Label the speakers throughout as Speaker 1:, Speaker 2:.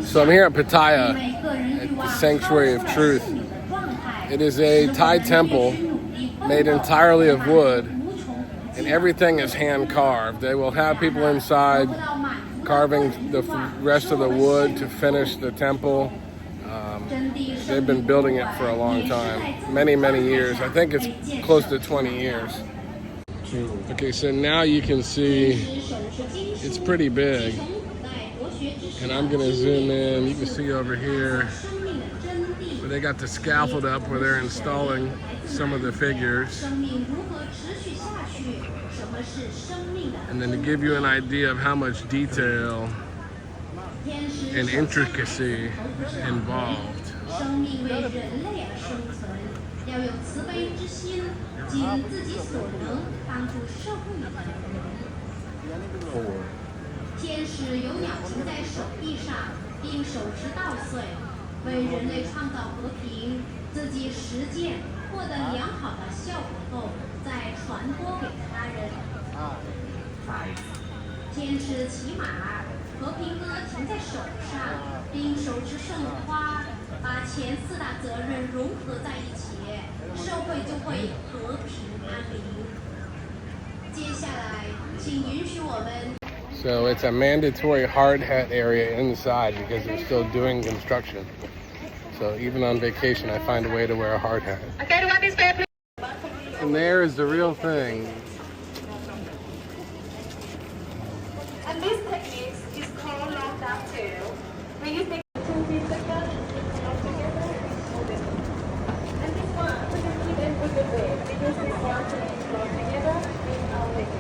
Speaker 1: So I'm here at Pattaya, at the Sanctuary of Truth. It is a Thai temple made entirely of wood, and everything is hand carved. They will have people inside carving the rest of the wood to finish the temple. They've been building it for a long time, many, many years. I think it's close to 20 years. Okay, so now you can see it's pretty big. And I'm gonna zoom in. You can see over here where they got the scaffold up where they're installing some of the figures. And then to give you an idea of how much detail and intricacy involved. Four. 天使有鸟停在手臂上，并手持稻穗，为人类创造和平，自己实践，获得良好的效果后，再传播给他人。天使骑马，和平鸽停在手上，并手持圣花，把前四大责任融合在一起，社会就会和平安宁。接下来，请允许我们。 So it's a mandatory hard hat area inside because they're still doing construction. So even on vacation, I find a way to wear a hard hat. And there is the real thing.
Speaker 2: And this technique is called lockdown too. We use the 2 feet together, and this one, we can keep it with the weight. We use this one to lock together in our leg.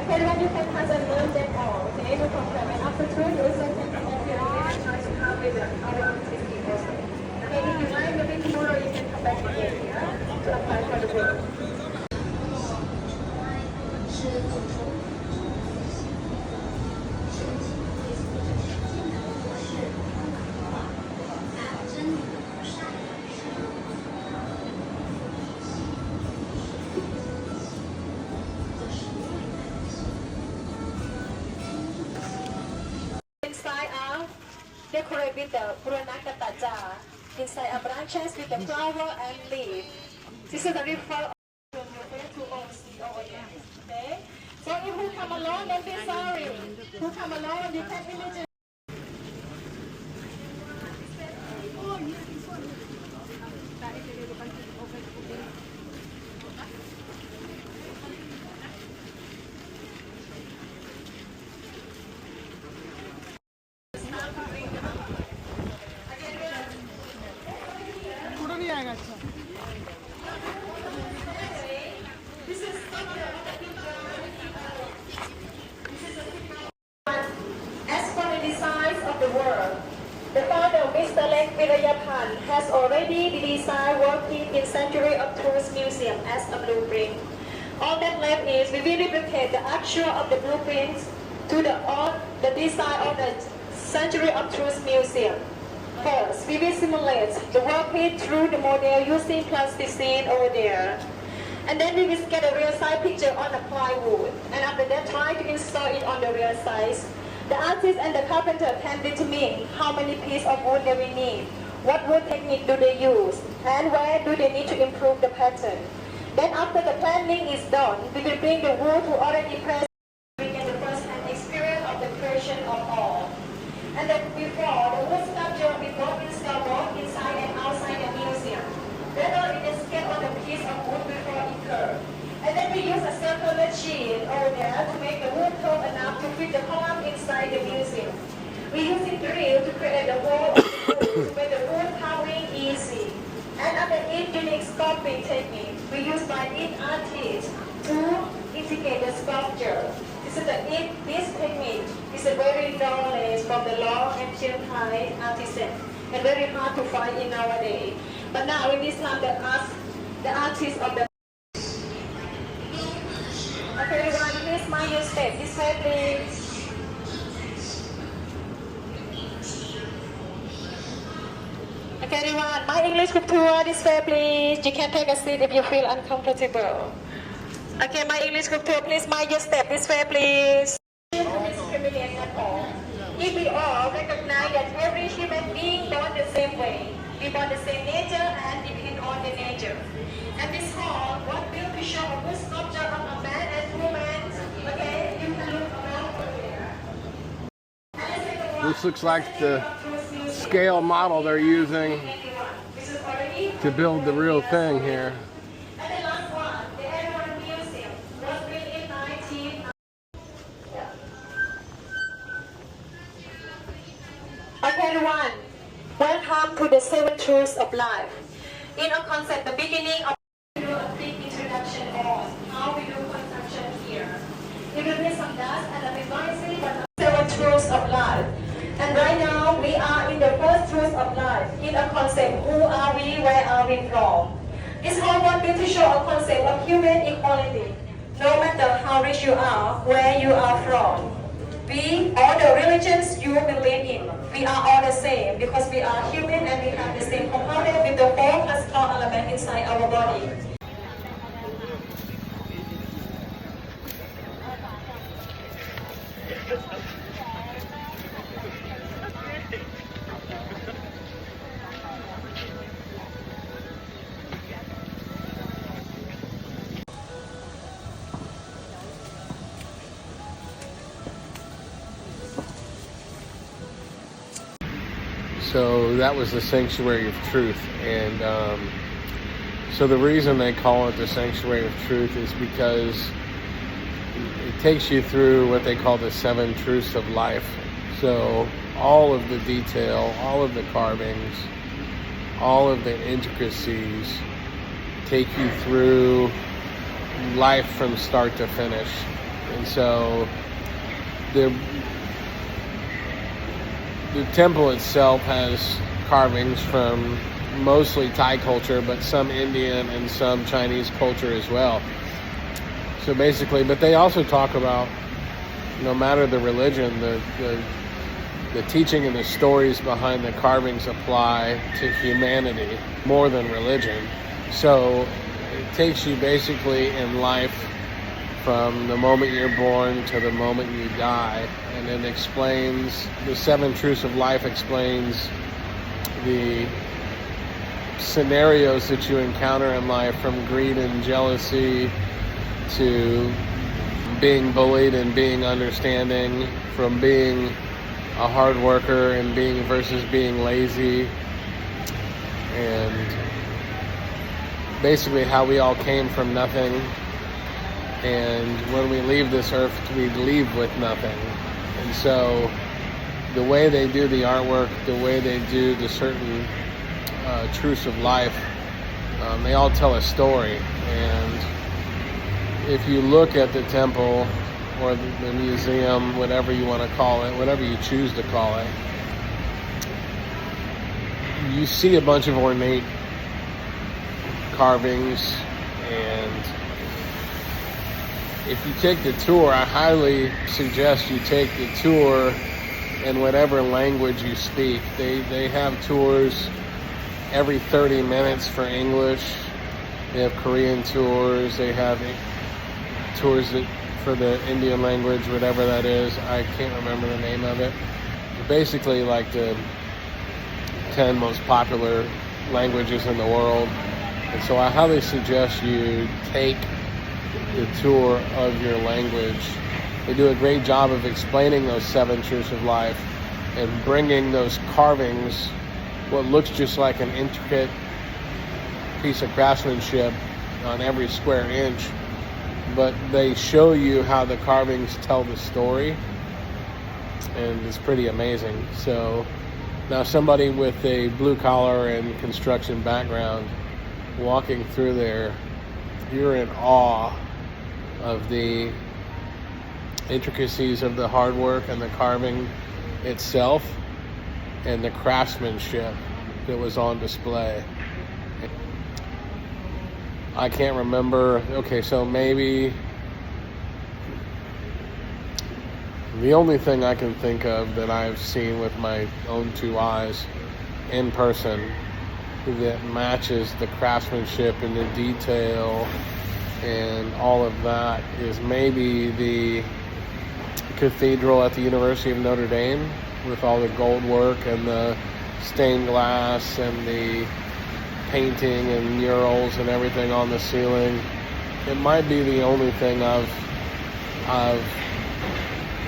Speaker 2: Okay, then you can pass and learn them all. Okay, no problem. And after 2 years, I can come here and try to have with the other technique also. Okay, if you like, maybe tomorrow you can come back again here to apply for the work. Inside are decorated with the Puranakataja. Inside are branches with the flower and leaf. This is the river to see over here. Okay? So if you come along, don't be sorry. Who come along, you can imagine. The founder, Mr. Lek Virayapan, has already designed working in Century of Truth Museum as a blueprint. All that left is we will replicate the actual of the blueprints to the design of the Century of Truth Museum. First, we will simulate the workpiece through the model using plasticine over there. And then we will get a real size picture on the plywood. And after that, try to install it on the real size. The artist and the carpenter can determine how many pieces of wood they will need, what wood technique do they use, and where do they need to improve the pattern. Then after the planning is done, we will bring the wood to already pressed to get the first-hand experience of the creation of all. And then before, the wood sculpture will both installed both inside and outside the museum. Whether it is sketched on a piece of wood before it curved. And then we use a circular sheet over there to make the wood curve enough to fit the column inside the museum. We use a drill to create the wall of the wood to make the wood carving easy. And after each unique sculpting technique, we use by each artist to integrate the sculpture. This technique is a very knowledge from the long ancient Thai artisan and very hard to find in nowadays. But now in this time, the artists of the okay, everyone, please mind your step. This way, please. Okay, everyone, my English scripture this way, please. You can take a seat if you feel uncomfortable. Okay, my English scripture, please mind your step this way, please. If we all recognize that every for the same nature and depend on the nature. And this hall was built to show a good sculpture of a man and woman. Okay, you can look around there.
Speaker 1: This looks like the scale model they're using to build the real thing here.
Speaker 2: And the last one, the Edward Museum, was built in 19... Okay, everyone. Welcome to the 7 Truths of Life. In a concept, the beginning of do a quick introduction on how we do construction here. It will be some dust and a bit noisy, but 7 Truths of Life. And right now, we are in the first truth of life, in a concept, who are we, where are we from? This whole one built to show a concept of human equality. No matter how rich you are, where you are from. We, all the religions you believe in, we are all the same because we are human and we have the same component with the 4 classical elements inside our body.
Speaker 1: So that was the Sanctuary of Truth, and so the reason they call it the Sanctuary of Truth is because it takes you through what they call the 7 Truths of Life. So all of the detail, all of the carvings, all of the intricacies take you through life from start to finish. And so the temple itself has carvings from mostly Thai culture, but some Indian and some Chinese culture as well. So basically, but they also talk about, no matter the religion, the teaching and the stories behind the carvings apply to humanity more than religion. So it takes you basically in life from the moment you're born to the moment you die, and it explains the 7 truths of life, explains the scenarios that you encounter in life, from greed and jealousy to being bullied and being understanding, from being a hard worker and being versus being lazy, and basically how we all came from nothing. And when we leave this earth, we leave with nothing. And so the way they do the artwork, the way they do the certain truths of life, they all tell a story. And if you look at the temple or the museum, whatever you want to call it, whatever you choose to call it, you see a bunch of ornate carvings. And if you take the tour, I highly suggest you take the tour in whatever language you speak. They have tours every 30 minutes for English. They have Korean tours. They have tours for the Indian language, whatever that is. I can't remember the name of it. Basically, like the 10 most popular languages in the world. And so I highly suggest you take the tour of your language. They do a great job of explaining those 7 truths of life and bringing those carvings, what looks just like an intricate piece of craftsmanship on every square inch, but they show you how the carvings tell the story, and it's pretty amazing. So now somebody with a blue collar and construction background walking through there, you're in awe of the intricacies of the hard work and the carving itself and the craftsmanship that was on display. I can't remember. Okay, so maybe the only thing I can think of that I've seen with my own 2 eyes in person that matches the craftsmanship and the detail and all of that is maybe the cathedral at the University of Notre Dame, with all the gold work and the stained glass and the painting and murals and everything on the ceiling. It might be the only thing I've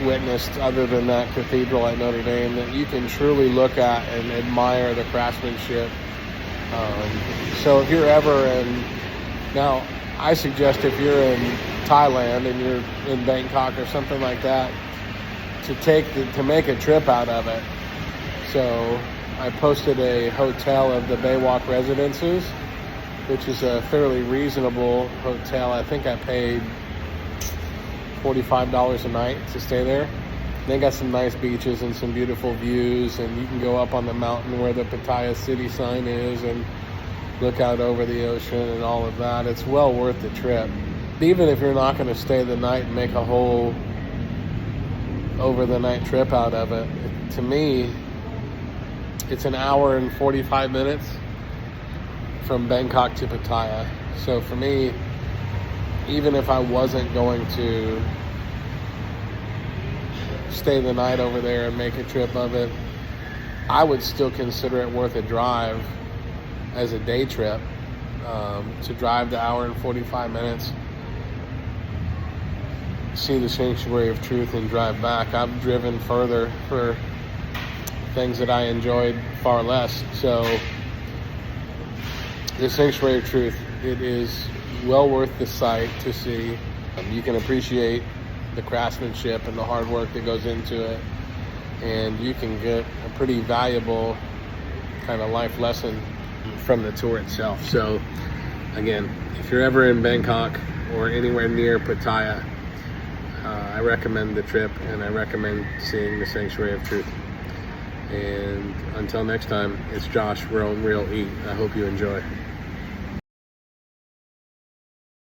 Speaker 1: witnessed other than that cathedral at Notre Dame that you can truly look at and admire the craftsmanship. So if you're ever in, now I suggest if you're in Thailand and you're in Bangkok or something like that, to make a trip out of it. So I posted a hotel of the Baywalk Residences, which is a fairly reasonable hotel. I think I paid $45 a night to stay there. They got some nice beaches and some beautiful views, and you can go up on the mountain where the Pattaya city sign is and look out over the ocean and all of that. It's well worth the trip. Even if you're not going to stay the night and make a whole over the night trip out of it, to me, it's an hour and 45 minutes from Bangkok to Pattaya. So for me, even if I wasn't going to stay the night over there and make a trip of it, I would still consider it worth a drive as a day trip, to drive the hour and 45 minutes, see the Sanctuary of Truth and drive back. I've driven further for things that I enjoyed far less. So the Sanctuary of Truth, it is well worth the sight to see. You can appreciate the craftsmanship and the hard work that goes into it, and you can get a pretty valuable kind of life lesson from the tour itself. So again, if you're ever in Bangkok or anywhere near Pattaya, I recommend the trip, and I recommend seeing the Sanctuary of Truth. And until next time, it's Josh, Real Eat. I hope you enjoy.